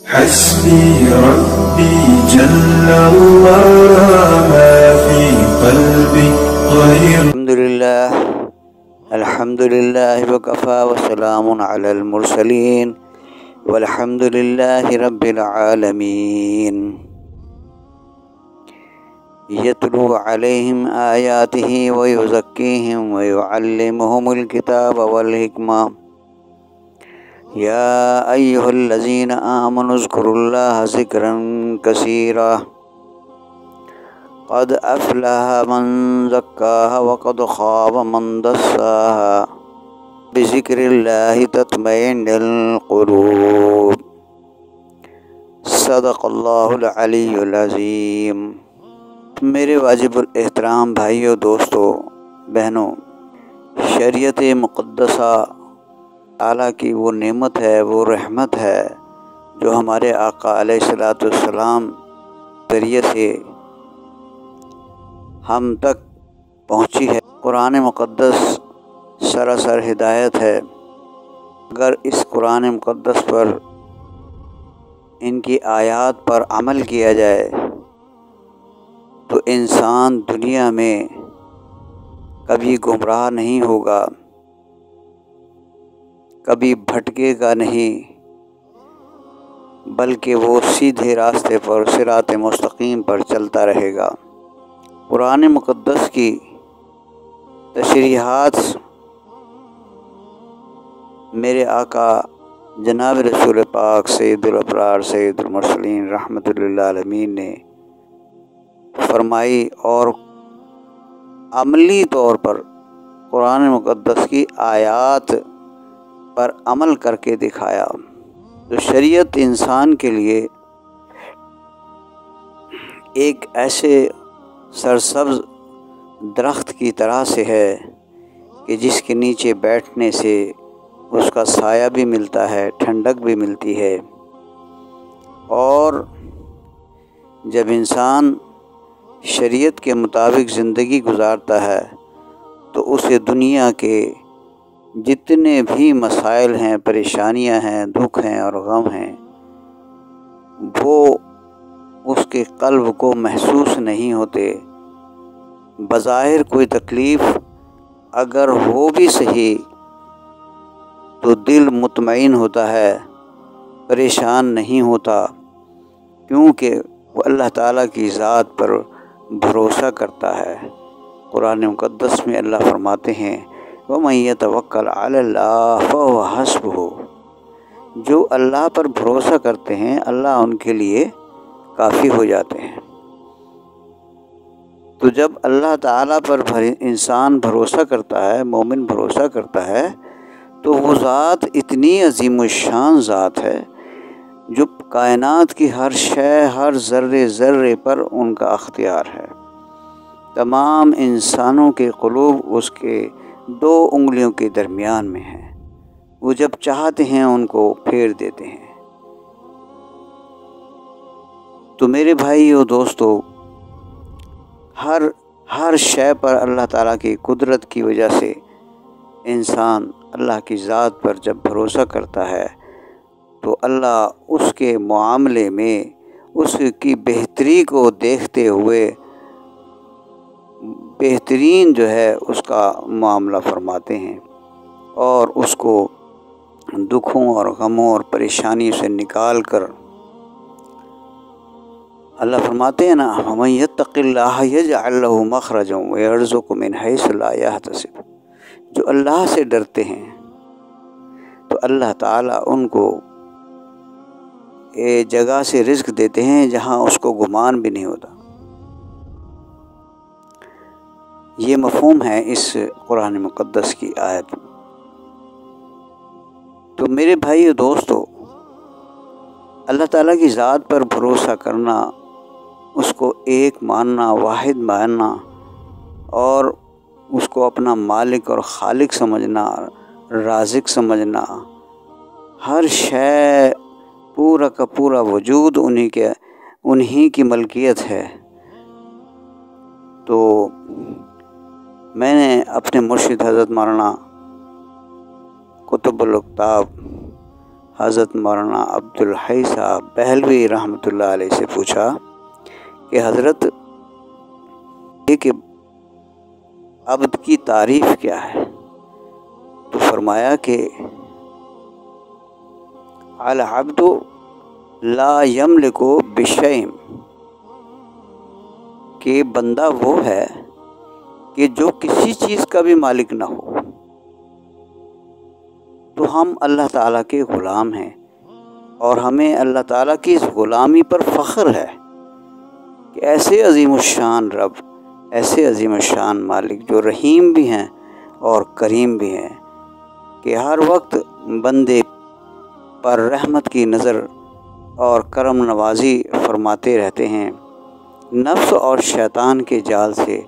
حسبي ربي جل الله ما في قلبي غير. الحمد لله وكفى وسلام على المرسلين والحمد لله رب العالمين. يتلو عليهم آياته ويزكيهم ويعلمهم الكتاب والحكمة يا أيها الذين آمنوا اذكروا الله ذكرا كثيرا قد أفلح من زكاها وقد خاب من دساها بذكر الله تطمئن القلوب. صدق اللہ العلی العظیم. میرے واجب الاحترام بھائیوں، دوستوں، بہنوں، شریعت مقدسہ تعالیٰ کی وہ نعمت ہے، وہ رحمت ہے جو ہمارے آقا علیہ الصلوۃ والسلام ذریعے سے ہم تک پہنچی ہے. قرآن مقدس سراسر ہدایت ہے. اگر اس قرآن مقدس پر، ان کی آیات پر عمل کیا جائے تو انسان دنیا میں کبھی گمراہ نہیں ہوگا، کبھی بھٹکے گا نہیں، بلکہ وہ سیدھے راستے پر، صراط مستقیم پر چلتا رہے گا. قرآن مقدس کی تشریحات میرے آقا جناب رسول پاک سید الابرار سید المرسلین رحمۃ للعالمین نے فرمائی اور عملی طور پر قرآن مقدس کی آیات پر عمل کر کے دکھایا. تو شریعت انسان کے لیے ایک ایسے سرسبز درخت کی طرح سے ہے کہ جس کے نیچے بیٹھنے سے اس کا سایہ بھی ملتا ہے، ٹھنڈک بھی ملتی ہے. اور جب انسان شریعت کے مطابق زندگی گزارتا ہے تو اسے دنیا کے جتنے بھی مسائل ہیں، پریشانیاں ہیں، دکھ ہیں اور غم ہیں، وہ اس کے قلب کو محسوس نہیں ہوتے. بظاہر کوئی تکلیف اگر ہو بھی صحیح تو دل مطمئن ہوتا ہے، پریشان نہیں ہوتا، کیونکہ وہ اللہ تعالیٰ کی ذات پر بھروسہ کرتا ہے. قرآن مقدس میں اللہ فرماتے ہیں وَمَن يَتَوَكَّلْ عَلَى اللَّهِ فَهُوَ حَسْبُهُ. جو اللہ پر بھروسہ کرتے ہیں اللہ ان کے لیے کافی ہو جاتے ہیں. تو جب اللہ تعالیٰ پر انسان بھروسہ کرتا ہے، مومن بھروسہ کرتا ہے، تو وہ ذات اتنی عظیم الشان ذات ہے جو کائنات کی ہر شے، ہر ذرے ذرے پر ان کا اختیار ہے. تمام انسانوں کے قلوب اس کے 2 انگلیوں کے درمیان میں ہیں. وہ جب چاہتے ہیں ان کو پھیر دیتے ہیں. تو میرے بھائیو، دوستو، ہر شے پر اللہ تعالیٰ کی قدرت کی وجہ سے انسان اللہ کی ذات پر جب بھروسہ کرتا ہے تو اللہ اس کے معاملے میں اس کی بہتری کو دیکھتے ہوئے بہترین جو ہے اس کا معاملہ فرماتے ہیں اور اس کو دکھوں اور غموں اور پریشانیوں سے نکال کر اللہ فرماتے ہیں نا وَمَن يَتَّقِ اللَّهَ يَجْعَلْ لَهُ مَخْرَجًا وَيَرْزُقْهُ مِنْ حَيْثُ لَا يَحْتَسِبُ. جو اللہ سے ڈرتے ہیں تو اللہ تعالیٰ ان کو ایک جگہ سے رزق دیتے ہیں جہاں اس کو گمان بھی نہیں ہوتا. یہ مفہوم ہے اس قرآن مقدس کی آیت. تو میرے بھائی و دوستو، اللہ تعالیٰ کی ذات پر بھروسہ کرنا، اس کو ایک ماننا، واحد ماننا اور اس کو اپنا مالک اور خالق سمجھنا، رازق سمجھنا، ہر شے، پورا کا پورا وجود انہی کی ملکیت ہے. تو میں نے اپنے مرشد حضرت مولانا قطب القطاب حضرت مولانا عبدالحی صاحب بہلوی رحمۃ اللہ علیہ سے پوچھا کہ حضرت یہ کہ عبد کی تعریف کیا ہے؟ تو فرمایا کہ العبد لا یملک بشیء، کہ بندہ وہ ہے کہ جو کسی چیز کا بھی مالک نہ ہو۔ تو ہم اللہ تعالیٰ کے غلام ہیں، اور ہمیں اللہ تعالیٰ کی اس غلامی پر فخر ہے کہ ایسے عظیم الشان رب، ایسے عظیم الشان مالک جو رحیم بھی ہیں اور کریم بھی ہیں، کہ ہر وقت بندے پر رحمت کی نظر اور کرم نوازی فرماتے رہتے ہیں۔ نفس اور شیطان کے جال سے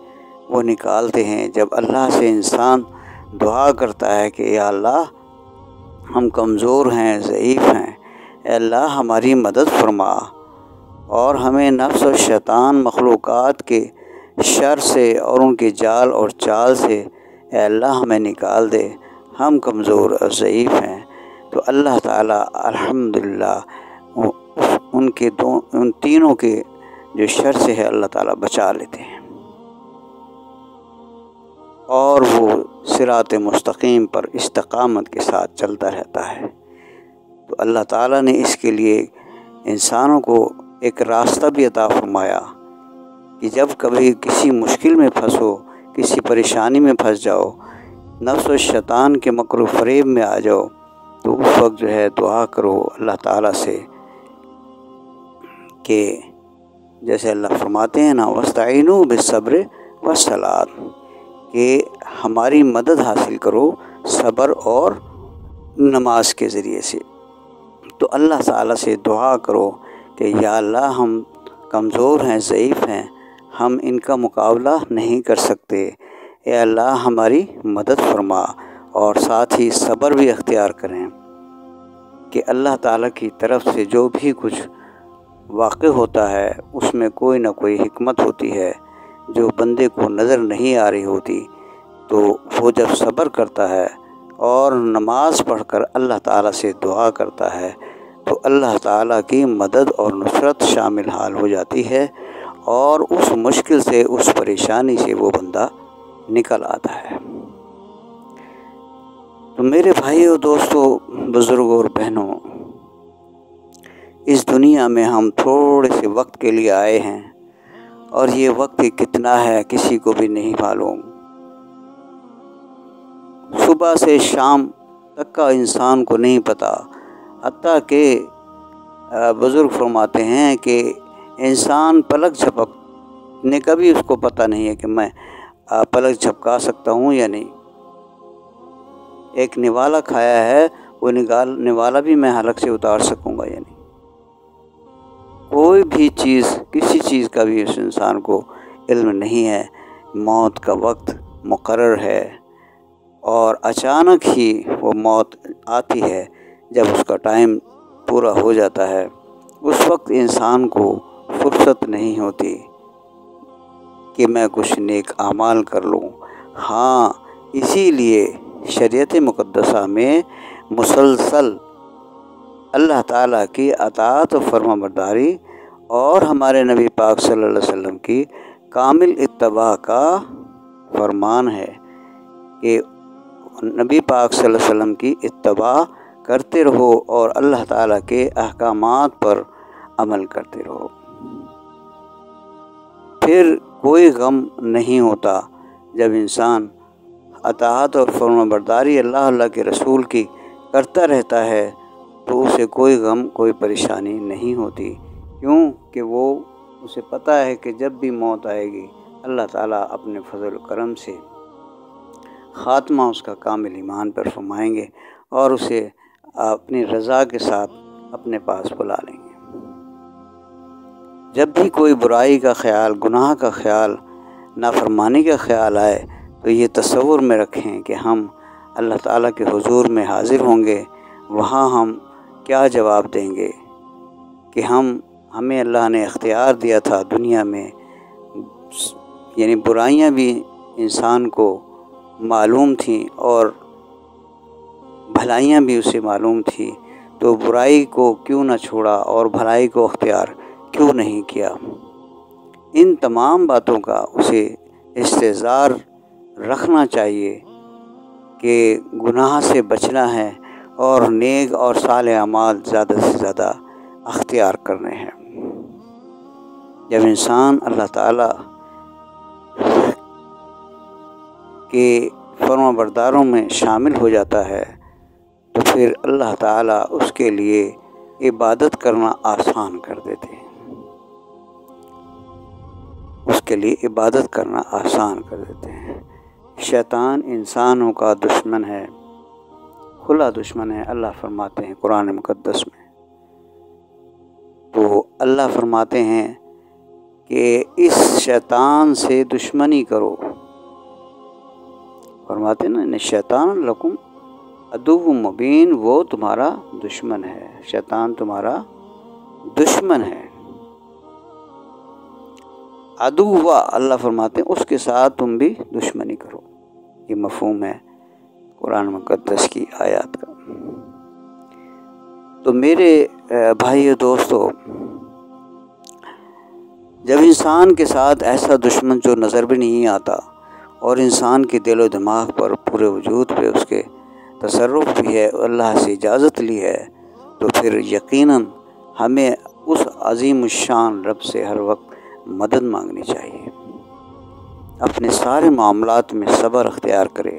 وہ نکالتے ہیں۔ جب اللہ سے انسان دعا کرتا ہے کہ یا اللہ ہم کمزور ہیں، ضعیف ہیں، اے اللہ ہماری مدد فرما اور ہمیں نفس اور شیطان مخلوقات کے شر سے اور ان کے جال اور چال سے اے اللہ ہمیں نکال دے، ہم کمزور اور ضعیف ہیں، تو اللہ تعالیٰ الحمدللہ ان تینوں کے جو شر سے ہے اللہ تعالیٰ بچا لیتے ہیں، اور وہ صراط مستقیم پر استقامت کے ساتھ چلتا رہتا ہے۔ تو اللہ تعالیٰ نے اس کے لیے انسانوں کو ایک راستہ بھی عطا فرمایا کہ جب کبھی کسی مشکل میں پھنسو، کسی پریشانی میں پھنس جاؤ، نفس و شیطان کے مکر و فریب میں آ جاؤ، تو اس وقت جو ہے دعا کرو اللہ تعالیٰ سے کہ جیسے اللہ فرماتے ہیں نا وَاسْتَعِينُوا بِالصَّبْرِ وَالصَّلَاةِ، کہ ہماری مدد حاصل کرو صبر اور نماز کے ذریعے سے۔ تو اللہ تعالیٰ سے دعا کرو کہ یا اللہ ہم کمزور ہیں، ضعیف ہیں، ہم ان کا مقابلہ نہیں کر سکتے، اے اللہ ہماری مدد فرما، اور ساتھ ہی صبر بھی اختیار کریں کہ اللہ تعالیٰ کی طرف سے جو بھی کچھ واقع ہوتا ہے اس میں کوئی نہ کوئی حکمت ہوتی ہے جو بندے کو نظر نہیں آ رہی ہوتی۔ تو وہ جب صبر کرتا ہے اور نماز پڑھ کر اللہ تعالیٰ سے دعا کرتا ہے تو اللہ تعالیٰ کی مدد اور نصرت شامل حال ہو جاتی ہے، اور اس مشکل سے، اس پریشانی سے وہ بندہ نکل آتا ہے۔ تو میرے بھائیوں، دوستوں، بزرگوں اور بہنوں، اس دنیا میں ہم تھوڑے سے وقت کے لیے آئے ہیں، اور یہ وقت کتنا ہے کسی کو بھی نہیں معلوم۔ صبح سے شام تک کا انسان کو نہیں پتہ، حتیٰ کہ بزرگ فرماتے ہیں کہ انسان پلک جھپکنے کا بھی اس کو پتہ نہیں ہے کہ میں پلک جھپکا سکتا ہوں یا نہیں۔ ایک نوالا کھایا ہے، وہ نوالا بھی میں حلق سے اتار سکوں گا یا نہیں۔ کوئی بھی چیز، کسی چیز کا بھی اس انسان کو علم نہیں ہے۔ موت کا وقت مقرر ہے، اور اچانک ہی وہ موت آتی ہے۔ جب اس کا ٹائم پورا ہو جاتا ہے اس وقت انسان کو فرصت نہیں ہوتی کہ میں کچھ نیک اعمال کر لوں۔ ہاں، اسی لیے شریعت مقدسہ میں مسلسل اللہ تعالیٰ کی اطاعت و فرما برداری اور ہمارے نبی پاک صلی اللہ علیہ وسلم کی کامل اتباع کا فرمان ہے کہ نبی پاک صلی اللہ علیہ وسلم کی اتباع کرتے رہو اور اللہ تعالیٰ کے احکامات پر عمل کرتے رہو۔ پھر کوئی غم نہیں ہوتا جب انسان اطاعت اور فرما برداری اللہ کے رسول کی کرتا رہتا ہے، تو اسے کوئی غم، کوئی پریشانی نہیں ہوتی، کیوں کہ وہ اسے پتہ ہے کہ جب بھی موت آئے گی اللہ تعالیٰ اپنے فضل و کرم سے خاتمہ اس کا کامل ایمان پر فرمائیں گے اور اسے اپنی رضا کے ساتھ اپنے پاس بلا لیں گے۔ جب بھی کوئی برائی کا خیال، گناہ کا خیال، نافرمانی کا خیال آئے تو یہ تصور میں رکھیں کہ ہم اللہ تعالیٰ کے حضور میں حاضر ہوں گے، وہاں ہم کیا جواب دیں گے کہ ہمیں اللہ نے اختیار دیا تھا دنیا میں، یعنی برائیاں بھی انسان کو معلوم تھیں اور بھلائیاں بھی اسے معلوم تھیں، تو برائی کو کیوں نہ چھوڑا اور بھلائی کو اختیار کیوں نہیں کیا؟ ان تمام باتوں کا اسے استحضار رکھنا چاہیے کہ گناہ سے بچنا ہے اور نیک اور صالح اعمال زیادہ سے زیادہ اختیار کرنے ہیں۔ جب انسان اللہ تعالیٰ کے فرما برداروں میں شامل ہو جاتا ہے تو پھر اللہ تعالیٰ اس کے لیے عبادت کرنا آسان کر دیتے ہیں، اس کے لیے عبادت کرنا آسان کر دیتے ہیں۔ شیطان انسانوں کا دشمن ہے، کھلا دشمن ہے، اللہ فرماتے ہیں قرآن مقدس میں۔ تو اللہ فرماتے ہیں کہ اس شیطان سے دشمنی کرو، فرماتے ہیں نا شیطان لکم عدو مبین، وہ تمہارا دشمن ہے، شیطان تمہارا دشمن ہے۔ عدو ہوا، اللہ فرماتے ہیں اس کے ساتھ تم بھی دشمنی کرو، یہ مفہوم ہے قرآن مقدس کی آیات کا۔ تو میرے بھائیو دوستو، جب انسان کے ساتھ ایسا دشمن جو نظر بھی نہیں آتا اور انسان کے دل و دماغ پر پورے وجود پہ اس کے تصرف بھی ہے، اللہ سے اجازت لی ہے، تو پھر یقیناً ہمیں اس عظیم الشان رب سے ہر وقت مدد مانگنی چاہیے۔ اپنے سارے معاملات میں صبر اختیار کرے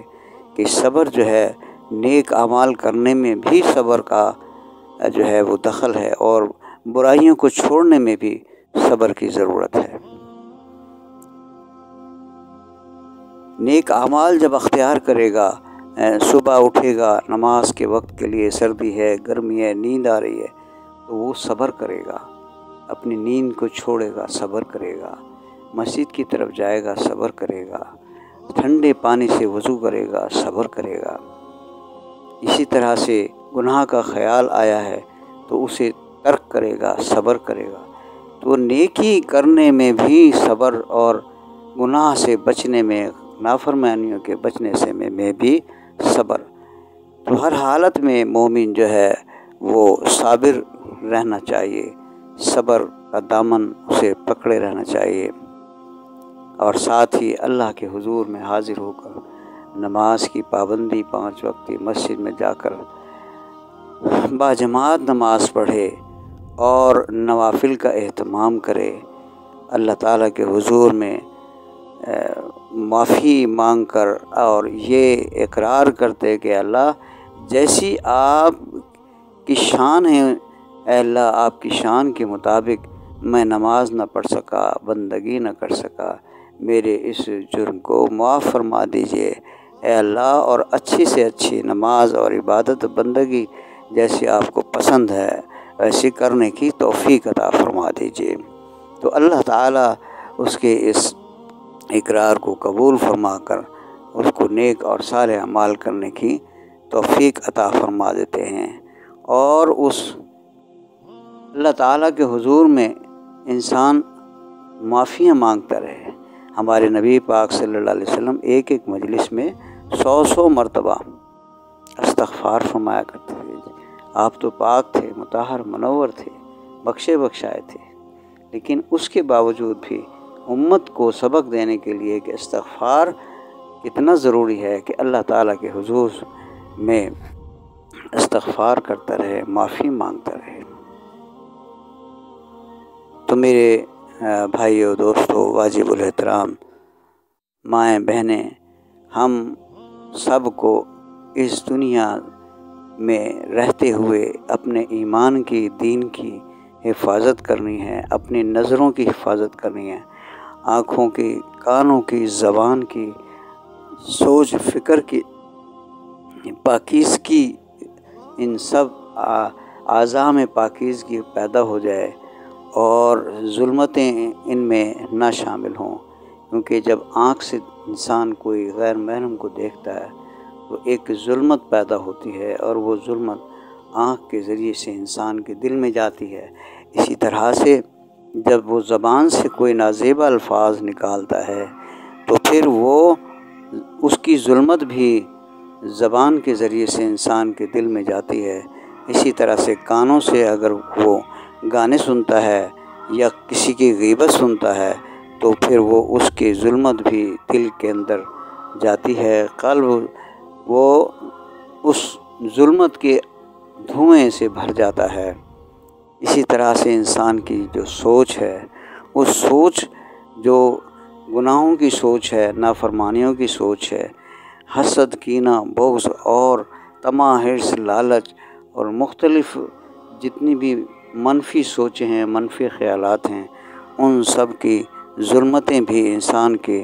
کہ صبر جو ہے نیک اعمال کرنے میں بھی صبر کا جو ہے وہ دخل ہے، اور برائیوں کو چھوڑنے میں بھی صبر کی ضرورت ہے۔ نیک اعمال جب اختیار کرے گا، صبح اٹھے گا، نماز کے وقت کے لیے، سردی ہے، گرمی ہے، نیند آ رہی ہے، تو وہ صبر کرے گا، اپنی نیند کو چھوڑے گا، صبر کرے گا، مسجد کی طرف جائے گا، صبر کرے گا، ٹھنڈے پانی سے وضو کرے گا، صبر کرے گا۔ اسی طرح سے گناہ کا خیال آیا ہے تو اسے ترک کرے گا، صبر کرے گا۔ تو نیکی کرنے میں بھی صبر، اور گناہ سے بچنے میں، نافرمانیوں کے بچنے سے میں بھی صبر۔ تو ہر حالت میں مومن جو ہے وہ صابر رہنا چاہیے، صبر کا دامن اسے پکڑے رہنا چاہیے، اور ساتھ ہی اللہ کے حضور میں حاضر ہو کر نماز کی پابندی، 5 وقت کی مسجد میں جا کر باجماعت نماز پڑھے اور نوافل کا اہتمام کرے، اللہ تعالیٰ کے حضور میں معافی مانگ کر اور یہ اقرار کرتے کہ اللہ جیسی آپ کی شان ہے، اے اللہ آپ کی شان کے مطابق میں نماز نہ پڑھ سکا، بندگی نہ کر سکا، میرے اس جرم کو معاف فرما دیجئے اے اللہ، اور اچھی سے اچھی نماز اور عبادت بندگی جیسی آپ کو پسند ہے ویسی کرنے کی توفیق عطا فرما دیجئے۔ تو اللہ تعالیٰ اس کے اس اقرار کو قبول فرما کر اس کو نیک اور صالح اعمال کرنے کی توفیق عطا فرما دیتے ہیں، اور اس اللہ تعالیٰ کے حضور میں انسان معافیاں مانگتا رہے۔ ہمارے نبی پاک صلی اللہ علیہ وسلم ایک مجلس میں 100 مرتبہ استغفار فرمایا کرتے تھے۔ آپ تو پاک تھے، مطہر منور تھے، بخشے بخشائے تھے، لیکن اس کے باوجود بھی امت کو سبق دینے کے لیے کہ استغفار کتنا ضروری ہے کہ اللہ تعالیٰ کے حضور میں استغفار کرتا رہے، معافی مانگتا رہے۔ تو میرے بھائیو دوستو، واجب الاحترام مائیں بہنیں، ہم سب کو اس دنیا میں رہتے ہوئے اپنے ایمان کی، دین کی حفاظت کرنی ہے، اپنی نظروں کی حفاظت کرنی ہے، آنکھوں کی، کانوں کی، زبان کی، سوچ فکر کی پاکیزگی، ان سب اعضاء میں پاکیزگی پیدا ہو جائے اور ظلمتیں ان میں نہ شامل ہوں، کیونکہ جب آنکھ سے انسان کوئی غیر محرم کو دیکھتا ہے تو ایک ظلمت پیدا ہوتی ہے، اور وہ ظلمت آنکھ کے ذریعے سے انسان کے دل میں جاتی ہے۔ اسی طرح سے جب وہ زبان سے کوئی نازیبا الفاظ نکالتا ہے تو پھر وہ اس کی ظلمت بھی زبان کے ذریعے سے انسان کے دل میں جاتی ہے۔ اسی طرح سے کانوں سے اگر وہ گانے سنتا ہے یا کسی کی غیبت سنتا ہے تو پھر وہ اس کی ظلمت بھی دل کے اندر جاتی ہے، قلب وہ اس ظلمت کے دھوئیں سے بھر جاتا ہے۔ اسی طرح سے انسان کی جو سوچ ہے، اس سوچ جو گناہوں کی سوچ ہے، نافرمانیوں کی سوچ ہے، حسد، کینہ، بغض اور طمع، حرص، لالچ اور مختلف جتنی بھی منفی سوچیں ہیں، منفی خیالات ہیں، ان سب کی ظلمتیں بھی انسان کے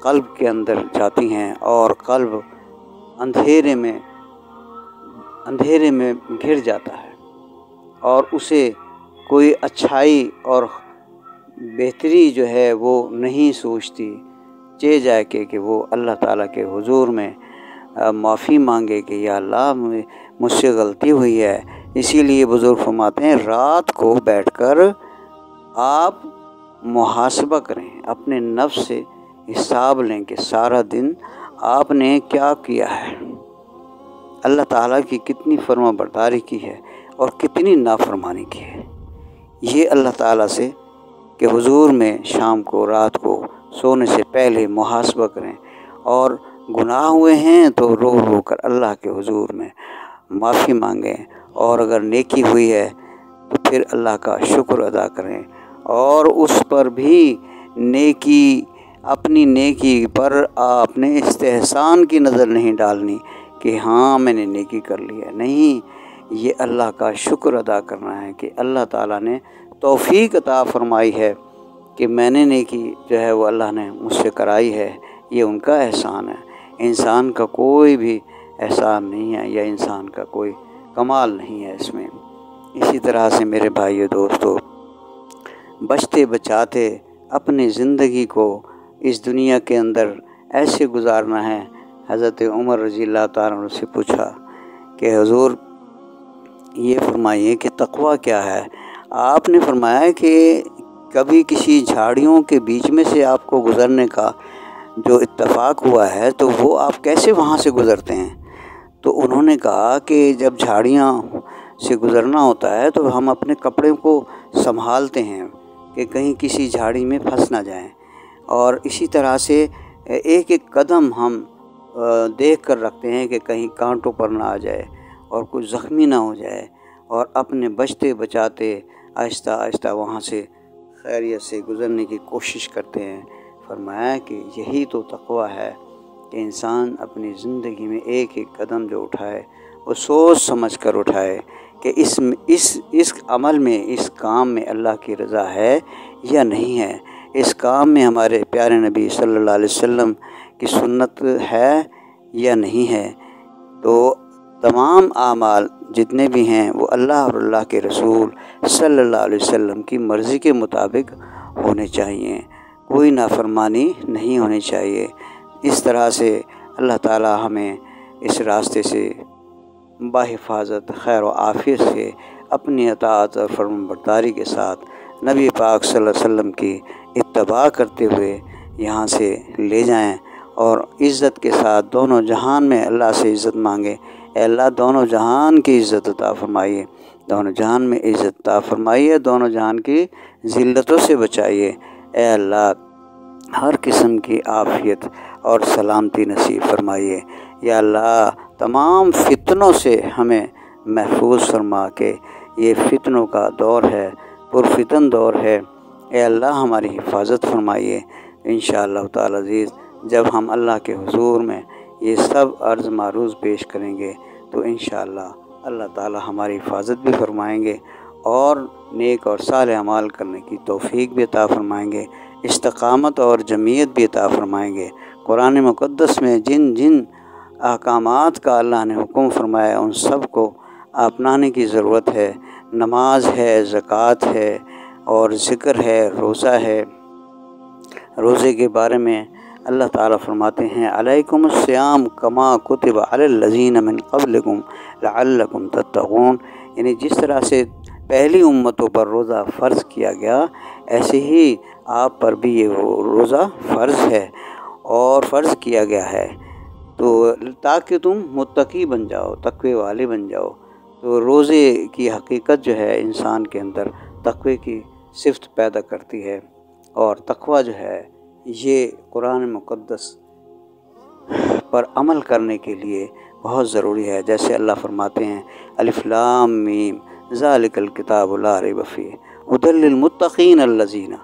قلب کے اندر جاتی ہیں اور قلب اندھیرے میں گھر جاتا ہے اور اسے کوئی اچھائی اور بہتری جو ہے وہ نہیں سوچتی، چہ جائے کہ وہ اللہ تعالیٰ کے حضور میں معافی مانگے کہ یا اللہ مجھ سے غلطی ہوئی ہے۔ اسی لیے بزرگ فرماتے ہیں رات کو بیٹھ کر آپ محاسبہ کریں، اپنے نفس سے حساب لیں کہ سارا دن آپ نے کیا کیا ہے، اللہ تعالیٰ کی کتنی فرما برداری کی ہے اور کتنی نافرمانی کی ہے۔ یہ اللہ تعالیٰ سے کہ حضور میں شام کو، رات کو سونے سے پہلے محاسبہ کریں اور گناہ ہوئے ہیں تو رو رو کر اللہ کے حضور میں معافی مانگیں، اور اگر نیکی ہوئی ہے تو پھر اللہ کا شکر ادا کریں اور اس پر بھی نیکی، اپنی نیکی پر آپ نے استحسان کی نظر نہیں ڈالنی کہ ہاں میں نے نیکی کر لی ہے، نہیں، یہ اللہ کا شکر ادا کرنا ہے کہ اللہ تعالیٰ نے توفیق عطا فرمائی ہے کہ میں نے نیکی جو ہے وہ اللہ نے مجھ سے کرائی ہے، یہ ان کا احسان ہے، انسان کا کوئی بھی احسان نہیں ہے یا انسان کا کوئی کمال نہیں ہے اس میں۔ اسی طرح سے میرے بھائیو دوستو، بچتے بچاتے اپنی زندگی کو اس دنیا کے اندر ایسے گزارنا ہے۔ حضرت عمر رضی اللہ تعالیٰ عنہ سے پوچھا کہ حضور یہ فرمائیے کہ تقویٰ کیا ہے؟ آپ نے فرمایا کہ کبھی کسی جھاڑیوں کے بیچ میں سے آپ کو گزرنے کا جو اتفاق ہوا ہے تو وہ آپ کیسے وہاں سے گزرتے ہیں؟ تو انہوں نے کہا کہ جب جھاڑیاں سے گزرنا ہوتا ہے تو ہم اپنے کپڑے کو سنبھالتے ہیں کہ کہیں کسی جھاڑی میں پھنس نہ جائیں، اور اسی طرح سے ایک ایک قدم ہم دیکھ کر رکھتے ہیں کہ کہیں کانٹوں پر نہ آ جائے اور کوئی زخمی نہ ہو جائے، اور اپنے بچتے بچاتے آہستہ آہستہ وہاں سے خیریت سے گزرنے کی کوشش کرتے ہیں۔ فرمایا کہ یہی تو تقویٰ ہے کہ انسان اپنی زندگی میں ایک ایک قدم جو اٹھائے وہ سوچ سمجھ کر اٹھائے کہ اس عمل میں، اس کام میں اللہ کی رضا ہے یا نہیں ہے، اس کام میں ہمارے پیارے نبی صلی اللہ علیہ وسلم کی سنت ہے یا نہیں ہے۔ تو تمام اعمال جتنے بھی ہیں وہ اللہ اور اللہ کے رسول صلی اللہ علیہ وسلم کی مرضی کے مطابق ہونے چاہیے، کوئی نافرمانی نہیں ہونی چاہیے۔ اس طرح سے اللہ تعالی ہمیں اس راستے سے بحفاظت خیر و عافیت سے اپنی اطاعت اور فرمانبرداری کے ساتھ نبی پاک صلی اللہ علیہ وسلم کی اتباع کرتے ہوئے یہاں سے لے جائیں، اور عزت کے ساتھ دونوں جہان میں اللہ سے عزت مانگے۔ اے اللہ دونوں جہان کی عزت عطا فرمائیے، دونوں جہان میں عزت عطا فرمائیے، دونوں جہان کی ذلتوں سے بچائیے۔ اے اللہ ہر قسم کی عافیت اور سلامتی نصیب فرمائیے۔ یا اللہ تمام فتنوں سے ہمیں محفوظ فرما کے، یہ فتنوں کا دور ہے، پرفتن دور ہے، اے اللہ ہماری حفاظت فرمائیے۔ انشاءاللہ تعالی عزیز جب ہم اللہ کے حضور میں یہ سب عرض معروض پیش کریں گے تو انشاءاللہ اللہ تعالی ہماری حفاظت بھی فرمائیں گے اور نیک اور صالح اعمال کرنے کی توفیق بھی عطا فرمائیں گے، استقامت اور جمعیت بھی عطا فرمائیں گے۔ قرآن مقدس میں جن جن احکامات کا اللہ نے حکم فرمایا ان سب کو اپنانے کی ضرورت ہے۔ نماز ہے، زکوٰۃ ہے اور ذکر ہے، روزہ ہے۔ روزے کے بارے میں اللہ تعالیٰ فرماتے ہیں علیکم الصیام کما کتب علی الذین من قبلکم لعلکم تتقون، یعنی جس طرح سے پہلی امتوں پر روزہ فرض کیا گیا ایسے ہی آپ پر بھی یہ روزہ فرض ہے اور فرض کیا گیا ہے، تو تاکہ تم متقی بن جاؤ، تقوی والے بن جاؤ۔ تو روزے کی حقیقت جو ہے انسان کے اندر تقوی کی صفت پیدا کرتی ہے، اور تقوی جو ہے یہ قرآن مقدس پر عمل کرنے کے لیے بہت ضروری ہے۔ جیسے اللہ فرماتے ہیں الف لام میم ذالک الکتاب لا ریب فیہ ھدی للمتقین الذین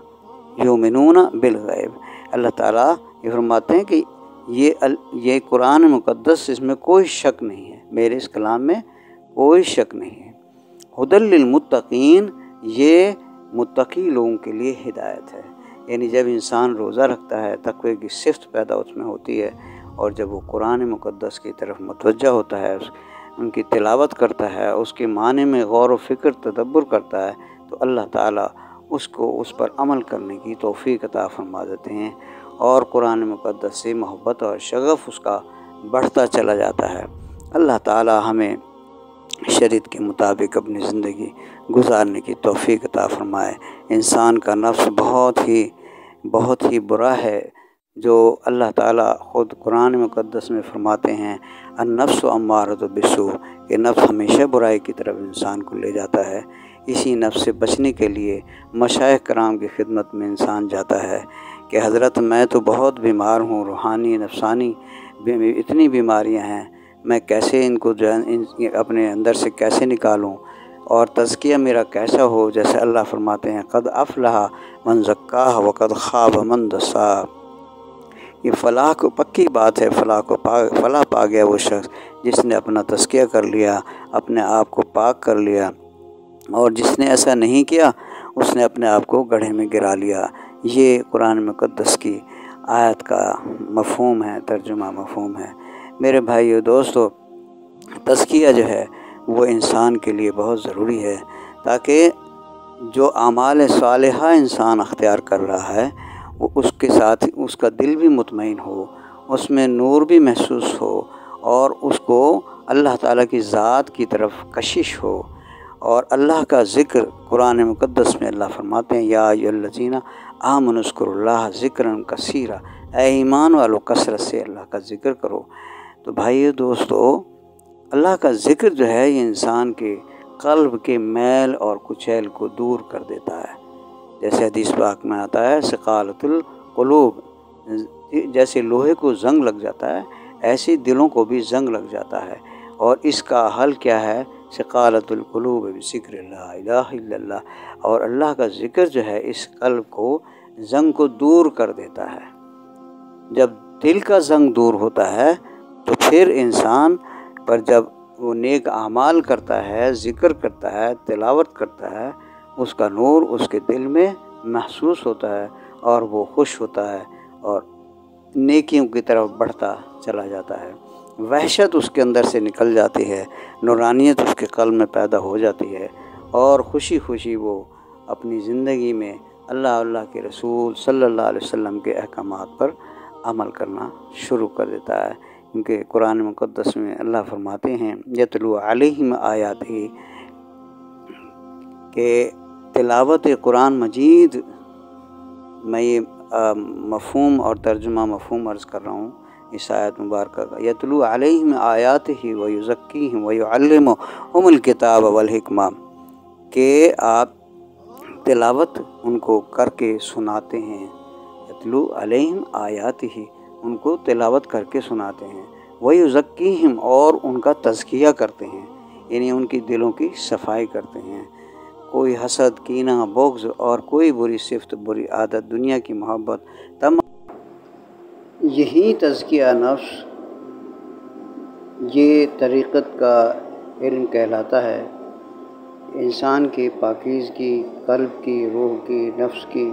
یؤمنون بالغیب۔ اللہ تعالیٰ یہ فرماتے ہیں کہ یہ قرآن مقدس، اس میں کوئی شک نہیں ہے، میرے اس کلام میں کوئی شک نہیں ہے۔ ھدی للمتقین، یہ متقی لوگوں کے لیے ہدایت ہے۔ یعنی جب انسان روزہ رکھتا ہے، تقوی کی صفت پیدا اس میں ہوتی ہے، اور جب وہ قرآن مقدس کی طرف متوجہ ہوتا ہے، ان کی تلاوت کرتا ہے، اس کے معنی میں غور و فکر تدبر کرتا ہے، تو اللہ تعالیٰ اس کو اس پر عمل کرنے کی توفیق عطا فرما دیتے ہیں، اور قرآن مقدس سے محبت اور شغف اس کا بڑھتا چلا جاتا ہے۔ اللہ تعالیٰ ہمیں شریعت کے مطابق اپنی زندگی گزارنے کی توفیق عطا فرمائے۔ انسان کا نفس بہت ہی برا ہے، جو اللہ تعالیٰ خود قرآن مقدس میں فرماتے ہیں النفس امارۃ بالسوء، کہ نفس ہمیشہ برائی کی طرف انسان کو لے جاتا ہے۔ اسی نفس سے بچنے کے لیے مشائخ کرام کی خدمت میں انسان جاتا ہے کہ حضرت میں تو بہت بیمار ہوں، روحانی نفسانی اتنی بیماریاں ہیں، میں کیسے ان کو اپنے اندر سے کیسے نکالوں، اور تزکیہ میرا کیسا ہو۔ جیسے اللہ فرماتے ہیں قد افلح من زکاہ وقد خاب من دساہ، یہ فلاح کو پکی بات ہے، فلاح پا گیا وہ شخص جس نے اپنا تزکیہ کر لیا، اپنے آپ کو پاک کر لیا، اور جس نے ایسا نہیں کیا اس نے اپنے آپ کو گڑھے میں گرا لیا۔ یہ قرآن مقدس کی آیت کا مفہوم ہے، ترجمہ مفہوم ہے۔ میرے بھائیو دوستو، تزکیہ جو ہے وہ انسان کے لیے بہت ضروری ہے، تاکہ جو اعمال صالحہ انسان اختیار کر رہا ہے وہ اس کے ساتھ اس کا دل بھی مطمئن ہو، اس میں نور بھی محسوس ہو، اور اس کو اللہ تعالیٰ کی ذات کی طرف کشش ہو، اور اللہ کا ذکر قرآن مقدس میں اللہ فرماتے ہیں یا ایھا الذین آمنوا اذکروا اللہ ذکرا کثیرا، اے ایمان والو کثرت سے اللہ کا ذکر کرو۔ تو بھائیو دوستو، اللہ کا ذکر جو ہے یہ انسان کے قلب کے میل اور کچیل کو دور کر دیتا ہے۔ جیسے حدیث پاک میں آتا ہے ثقالۃ القلوب، جیسے لوہے کو زنگ لگ جاتا ہے ایسے دلوں کو بھی زنگ لگ جاتا ہے، اور اس کا حل کیا ہے؟ ثقالۃ القلوب بذکر لا الہ الا اللہ، اور اللہ کا ذکر جو ہے اس قلب کو زنگ کو دور کر دیتا ہے۔ جب دل کا زنگ دور ہوتا ہے تو پھر انسان پر جب وہ نیک اعمال کرتا ہے، ذکر کرتا ہے، تلاوت کرتا ہے، اس کا نور اس کے دل میں محسوس ہوتا ہے، اور وہ خوش ہوتا ہے اور نیکیوں کی طرف بڑھتا چلا جاتا ہے۔ وحشت اس کے اندر سے نکل جاتی ہے، نورانیت اس کے قلب میں پیدا ہو جاتی ہے، اور خوشی خوشی وہ اپنی زندگی میں اللہ کے رسول صلی اللہ علیہ وسلم کے احکامات پر عمل کرنا شروع کر دیتا ہے۔ کیونکہ قرآن مقدس میں اللہ فرماتے ہیں یتلو علیہم آیاتہ، کہ تلاوت قرآن مجید، میں یہ مفہوم اور ترجمہ مفہوم عرض کر رہا ہوں اس آیت مبارکہ کا، یتلو علیہم آیاتہ ویزکیہم ویعلمہم الکتاب والحکمہ، کہ آپ تلاوت ان کو کر کے سناتے ہیں، یتلو علیہم آیاتہ، ان کو تلاوت کر کے سناتے ہیں، ویزکیہم، اور ان کا تزکیہ کرتے ہیں، یعنی ان کی دلوں کی صفائی کرتے ہیں۔ کوئی حسد، کینہ، بغض اور کوئی بری صفت، بری عادت، دنیا کی محبت، یہی تزکیہ نفس، یہ طریقت کا علم کہلاتا ہے۔ انسان کی پاکیزگی قلب کی، روح کی، نفس کی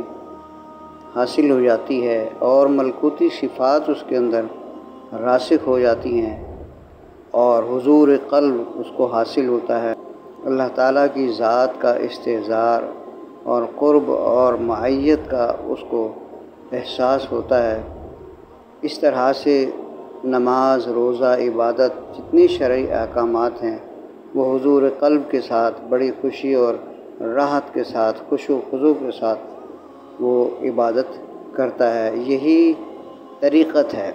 حاصل ہو جاتی ہے، اور ملکوتی صفات اس کے اندر راسخ ہو جاتی ہیں، اور حضور قلب اس کو حاصل ہوتا ہے۔ اللہ تعالیٰ کی ذات کا استحضار اور قرب اور معیت کا اس کو احساس ہوتا ہے۔ اس طرح سے نماز، روزہ، عبادت، جتنی شرعی احکامات ہیں وہ حضور قلب کے ساتھ بڑی خوشی اور راحت کے ساتھ، خشوع و خضوع کے ساتھ وہ عبادت کرتا ہے۔ یہی طریقت ہے۔